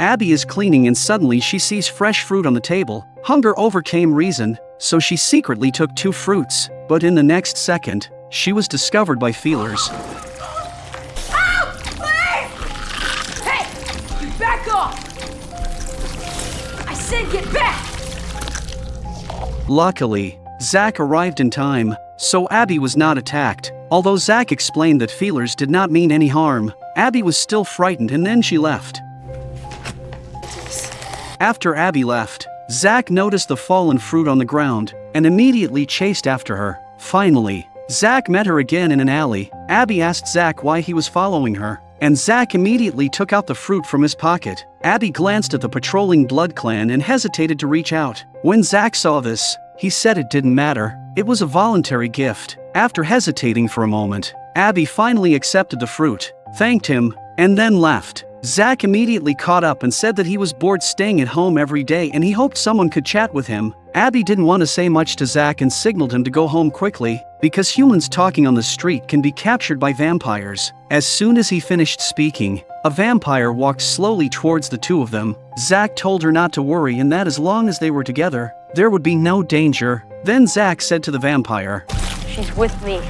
Abby is cleaning and suddenly she sees fresh fruit on the table. Hunger overcame reason, so she secretly took 2 fruits, but in the next second, she was discovered by feelers. Ow! Please! Hey! Back off! I said get back! Luckily, Zach arrived in time, so Abby was not attacked. Although Zach explained that feelers did not mean any harm, Abby was still frightened and then she left. After Abby left, Zach noticed the fallen fruit on the ground and immediately chased after her. Finally, Zach met her again in an alley. Abby asked Zach why he was following her, and Zach immediately took out the fruit from his pocket. Abby glanced at the patrolling Blood Clan and hesitated to reach out. When Zach saw this, he said it didn't matter. It was a voluntary gift. After hesitating for a moment, Abby finally accepted the fruit, thanked him, and then left. Zach immediately caught up and said that he was bored staying at home every day and he hoped someone could chat with him. Abby didn't want to say much to Zach and signaled him to go home quickly, because humans talking on the street can be captured by vampires. As soon as he finished speaking, a vampire walked slowly towards the 2 of them. Zach told her not to worry and that as long as they were together, there would be no danger. Then Zach said to the vampire, "She's with me."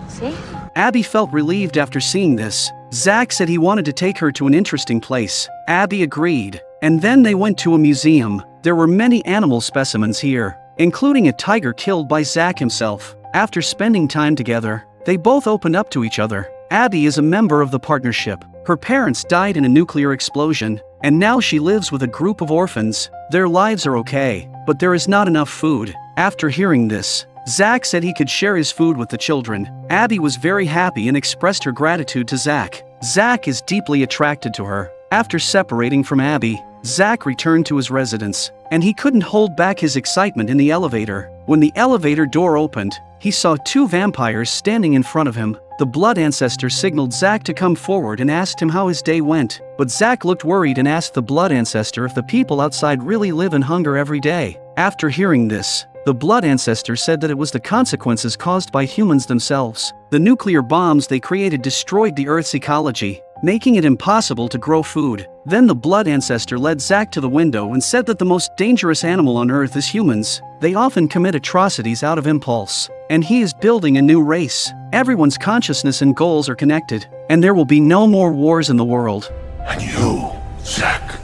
See? Abby felt relieved after seeing this. Zach said he wanted to take her to an interesting place. Abby agreed, and then they went to a museum. There were many animal specimens here, including a tiger killed by Zach himself. After spending time together, they both opened up to each other. Abby is a member of the partnership. Her parents died in a nuclear explosion, and now she lives with a group of orphans. Their lives are okay, but there is not enough food. After hearing this, Zach said he could share his food with the children. Abby was very happy and expressed her gratitude to Zach. Zach is deeply attracted to her. After separating from Abby, Zach returned to his residence, and he couldn't hold back his excitement in the elevator. When the elevator door opened, he saw 2 vampires standing in front of him. The blood ancestor signaled Zach to come forward and asked him how his day went, but Zach looked worried and asked the blood ancestor if the people outside really live in hunger every day. After hearing this, the blood ancestor said that it was the consequences caused by humans themselves. The nuclear bombs they created destroyed the Earth's ecology, making it impossible to grow food. Then the blood ancestor led Zach to the window and said that the most dangerous animal on Earth is humans. They often commit atrocities out of impulse, and he is building a new race. Everyone's consciousness and goals are connected, and there will be no more wars in the world. And you, Zach,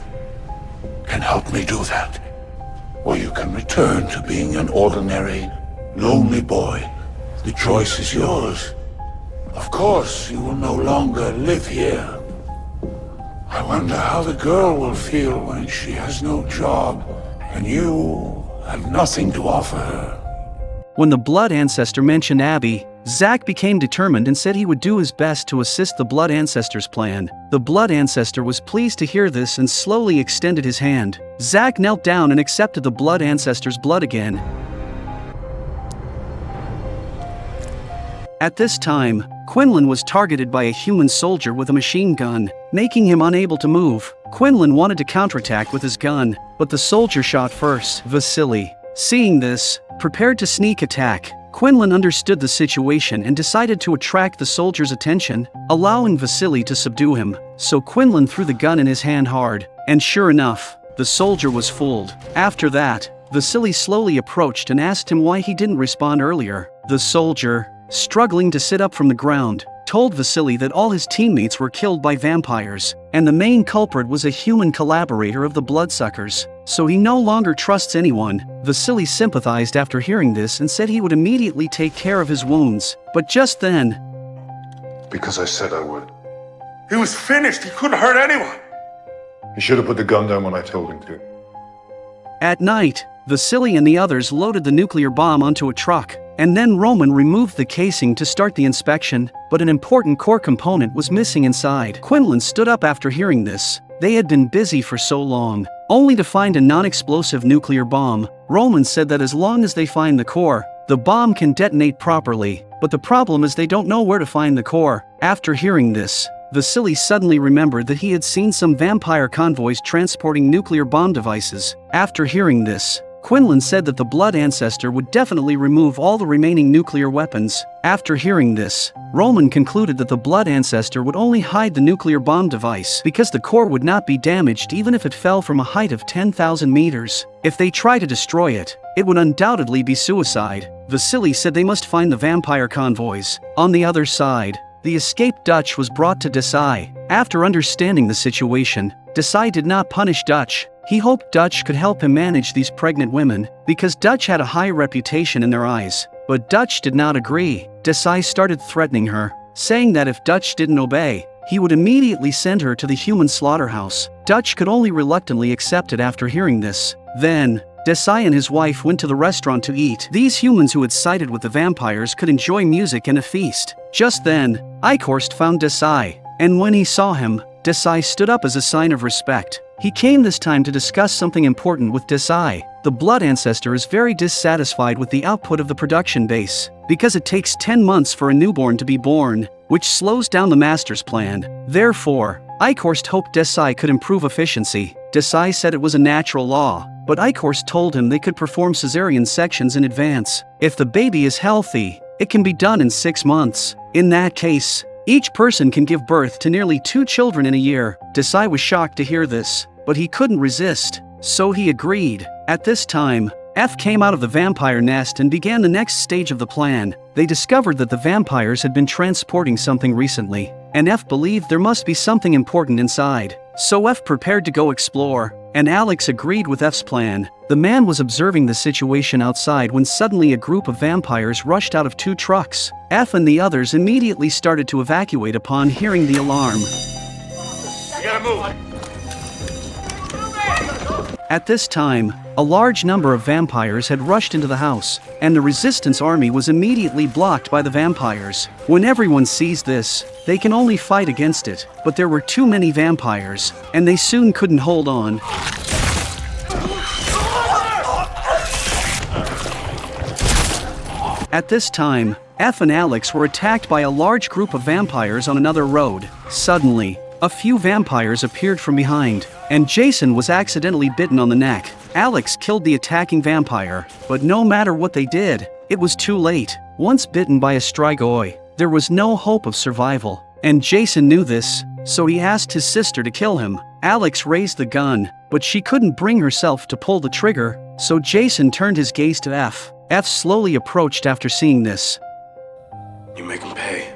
can help me do that. Or you can return to being an ordinary, lonely boy. The choice is yours. Of course, you will no longer live here. I wonder how the girl will feel when she has no job, and you have nothing to offer her. When the blood ancestor mentioned Abby, Zach became determined and said he would do his best to assist the blood ancestor's plan. The blood ancestor was pleased to hear this and slowly extended his hand. Zach knelt down and accepted the blood ancestor's blood again. At this time, Quinlan was targeted by a human soldier with a machine gun, making him unable to move. Quinlan wanted to counterattack with his gun, but the soldier shot first. Vasily, seeing this, prepared to sneak attack. Quinlan understood the situation and decided to attract the soldier's attention, allowing Vasily to subdue him. So Quinlan threw the gun in his hand hard, and sure enough, the soldier was fooled. After that, Vasily slowly approached and asked him why he didn't respond earlier. The soldier, struggling to sit up from the ground, told Vasily that all his teammates were killed by vampires, and the main culprit was a human collaborator of the bloodsuckers, so he no longer trusts anyone. Vasily sympathized after hearing this and said he would immediately take care of his wounds, but just then... Because I said I would. He was finished. He couldn't hurt anyone. He should have put the gun down when I told him to. At night, Vasily and the others loaded the nuclear bomb onto a truck, and then Roman removed the casing to start the inspection, but an important core component was missing inside. Quinlan stood up after hearing this. They had been busy for so long, only to find a non-explosive nuclear bomb. Roman said that as long as they find the core, the bomb can detonate properly, but the problem is they don't know where to find the core. After hearing this, Vasily suddenly remembered that he had seen some vampire convoys transporting nuclear bomb devices. After hearing this, Quinlan said that the blood ancestor would definitely remove all the remaining nuclear weapons. After hearing this, Roman concluded that the blood ancestor would only hide the nuclear bomb device because the core would not be damaged even if it fell from a height of 10,000 meters. If they try to destroy it, it would undoubtedly be suicide. Vasily said they must find the vampire convoys. On the other side, the escaped Dutch was brought to Desai. After understanding the situation, Desai did not punish Dutch. He hoped Dutch could help him manage these pregnant women, because Dutch had a high reputation in their eyes. But Dutch did not agree. Desai started threatening her, saying that if Dutch didn't obey, he would immediately send her to the human slaughterhouse. Dutch could only reluctantly accept it after hearing this. Then, Desai and his wife went to the restaurant to eat. These humans who had sided with the vampires could enjoy music and a feast. Just then, Eichhorst found Desai, and when he saw him, Desai stood up as a sign of respect. He came this time to discuss something important with Desai. The blood ancestor is very dissatisfied with the output of the production base, because it takes 10 months for a newborn to be born, which slows down the master's plan. Therefore, Eichhorst hoped Desai could improve efficiency. Desai said it was a natural law, but Eichhorst told him they could perform cesarean sections in advance. If the baby is healthy, it can be done in 6 months. In that case, each person can give birth to nearly 2 children in a year. Desai was shocked to hear this, but he couldn't resist, so he agreed. At this time, F came out of the vampire nest and began the next stage of the plan. They discovered that the vampires had been transporting something recently, and F believed there must be something important inside. So F prepared to go explore, and Alex agreed with F's plan. The man was observing the situation outside when suddenly a group of vampires rushed out of 2 trucks. F and the others immediately started to evacuate upon hearing the alarm. You gotta move. At this time, a large number of vampires had rushed into the house, and the resistance army was immediately blocked by the vampires. When everyone sees this, they can only fight against it, but there were too many vampires, and they soon couldn't hold on. At this time, F and Alex were attacked by a large group of vampires on another road. Suddenly, a few vampires appeared from behind, and Jason was accidentally bitten on the neck. Alex killed the attacking vampire, but no matter what they did, it was too late. Once bitten by a strigoi, there was no hope of survival, and Jason knew this, so he asked his sister to kill him. Alex raised the gun, but she couldn't bring herself to pull the trigger, so Jason turned his gaze to F. F slowly approached after seeing this. You make him pay.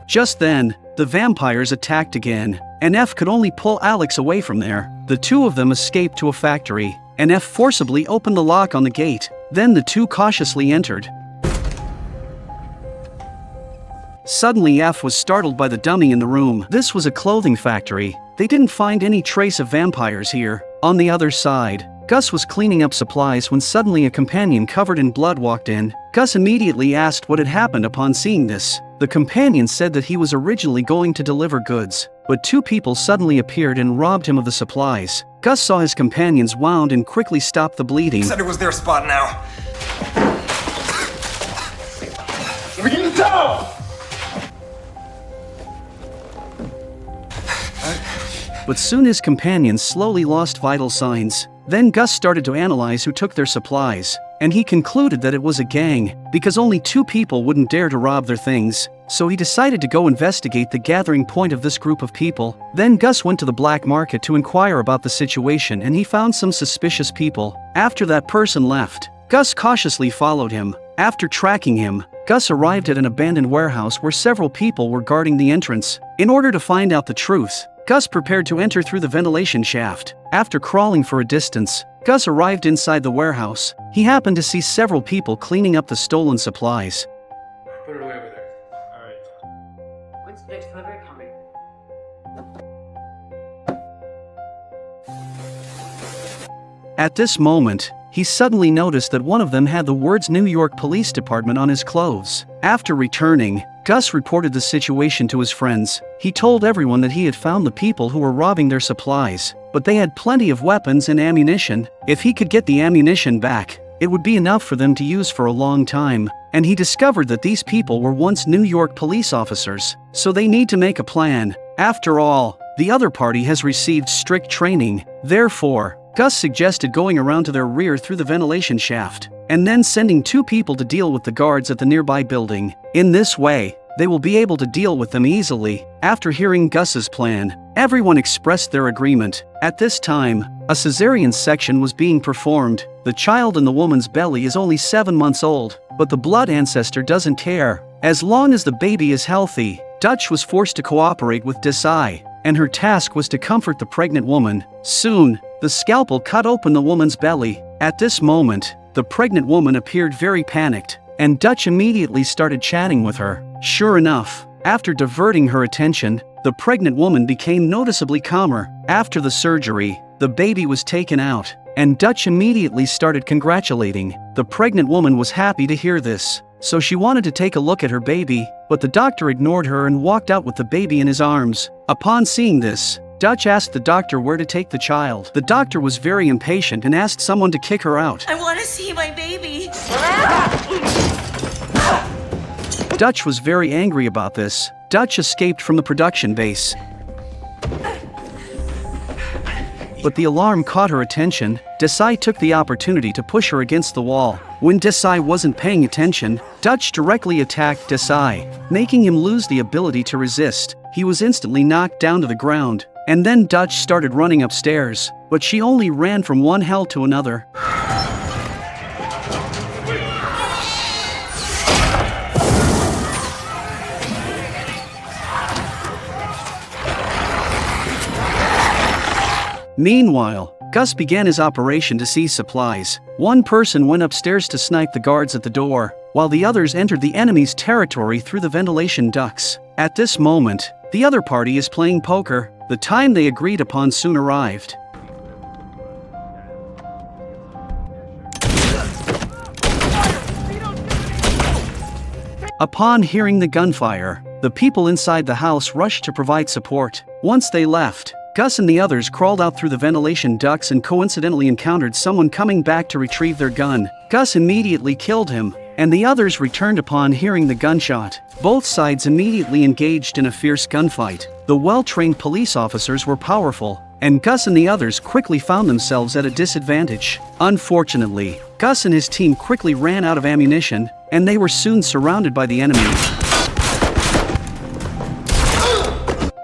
Just then, the vampires attacked again, and F could only pull Alex away from there. The two of them escaped to a factory, and F forcibly opened the lock on the gate. Then the two cautiously entered. Suddenly F was startled by the dummy in the room. This was a clothing factory. They didn't find any trace of vampires here. On the other side, Gus was cleaning up supplies when suddenly a companion covered in blood walked in. Gus immediately asked what had happened upon seeing this. The companion said that he was originally going to deliver goods, but 2 people suddenly appeared and robbed him of the supplies. Gus saw his companions wound and quickly stopped the bleeding. Said it was their spot now. Begin to tell! But soon his companions slowly lost vital signs. Then Gus started to analyze who took their supplies, and he concluded that it was a gang, because only 2 people wouldn't dare to rob their things. So he decided to go investigate the gathering point of this group of people. Then Gus went to the black market to inquire about the situation, and he found some suspicious people. After that person left, Gus cautiously followed him. After tracking him, Gus arrived at an abandoned warehouse where several people were guarding the entrance. In order to find out the truth, Gus prepared to enter through the ventilation shaft. After crawling for a distance, Gus arrived inside the warehouse. He happened to see several people cleaning up the stolen supplies. Put it away over there. Alright. When's the next delivery coming? At this moment, he suddenly noticed that one of them had the words New York Police Department on his clothes. After returning, Gus reported the situation to his friends. He told everyone that he had found the people who were robbing their supplies, but they had plenty of weapons and ammunition. If he could get the ammunition back, it would be enough for them to use for a long time. And he discovered that these people were once New York police officers, so they need to make a plan. After all, the other party has received strict training. Therefore, Gus suggested going around to their rear through the ventilation shaft, and then sending 2 people to deal with the guards at the nearby building. In this way, they will be able to deal with them easily. After hearing Gus's plan, everyone expressed their agreement. At this time, a cesarean section was being performed. The child in the woman's belly is only 7 months old, but the blood ancestor doesn't care. As long as the baby is healthy, Dutch was forced to cooperate with Desai, and her task was to comfort the pregnant woman. Soon, the scalpel cut open the woman's belly. At this moment, the pregnant woman appeared very panicked, and Dutch immediately started chatting with her. Sure enough, after diverting her attention, the pregnant woman became noticeably calmer. After the surgery, the baby was taken out, and Dutch immediately started congratulating. The pregnant woman was happy to hear this, so she wanted to take a look at her baby, but the doctor ignored her and walked out with the baby in his arms. Upon seeing this, Dutch asked the doctor where to take the child. The doctor was very impatient and asked someone to kick her out. I want to see my baby. Dutch was very angry about this. Dutch escaped from the production base, but the alarm caught her attention. Desai took the opportunity to push her against the wall. When Desai wasn't paying attention, Dutch directly attacked Desai, making him lose the ability to resist. He was instantly knocked down to the ground, and then Dutch started running upstairs, but she only ran from one hell to another. Meanwhile, Gus began his operation to seize supplies. One person went upstairs to snipe the guards at the door, while the others entered the enemy's territory through the ventilation ducts. At this moment, the other party is playing poker. The time they agreed upon soon arrived. Upon hearing the gunfire, the people inside the house rushed to provide support. Once they left, Gus and the others crawled out through the ventilation ducts and coincidentally encountered someone coming back to retrieve their gun. Gus immediately killed him, and the others returned upon hearing the gunshot. Both sides immediately engaged in a fierce gunfight. The well-trained police officers were powerful, and Gus and the others quickly found themselves at a disadvantage. Unfortunately, Gus and his team quickly ran out of ammunition, and they were soon surrounded by the enemy.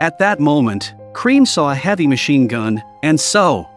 At that moment, Cream saw a heavy machine gun, and so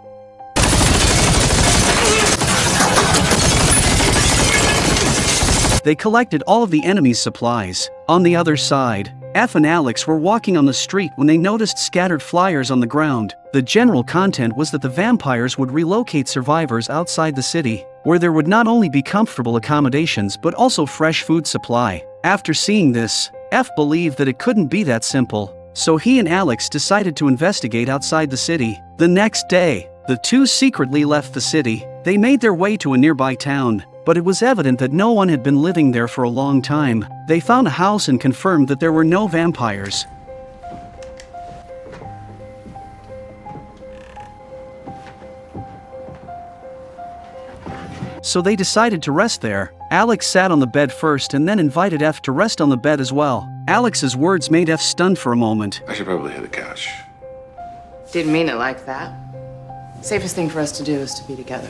they collected all of the enemy's supplies. On the other side, F and Alex were walking on the street when they noticed scattered flyers on the ground. The general content was that the vampires would relocate survivors outside the city, where there would not only be comfortable accommodations but also fresh food supply. After seeing this, F believed that it couldn't be that simple, so he and Alex decided to investigate outside the city. The next day, the two secretly left the city. They made their way to a nearby town, but it was evident that no one had been living there for a long time. They found a house and confirmed that there were no vampires. So they decided to rest there. Alex sat on the bed first and then invited F to rest on the bed as well. Alex's words made F stunned for a moment. I should probably hit the couch. Didn't mean it like that. Safest thing for us to do is to be together.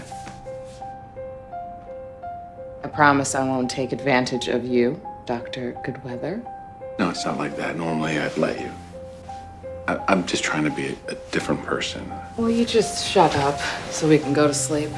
I promise I won't take advantage of you, Dr. Goodweather. No, it's not like that. Normally I'd let you. I'm just trying to be a different person. Will you just shut up so we can go to sleep?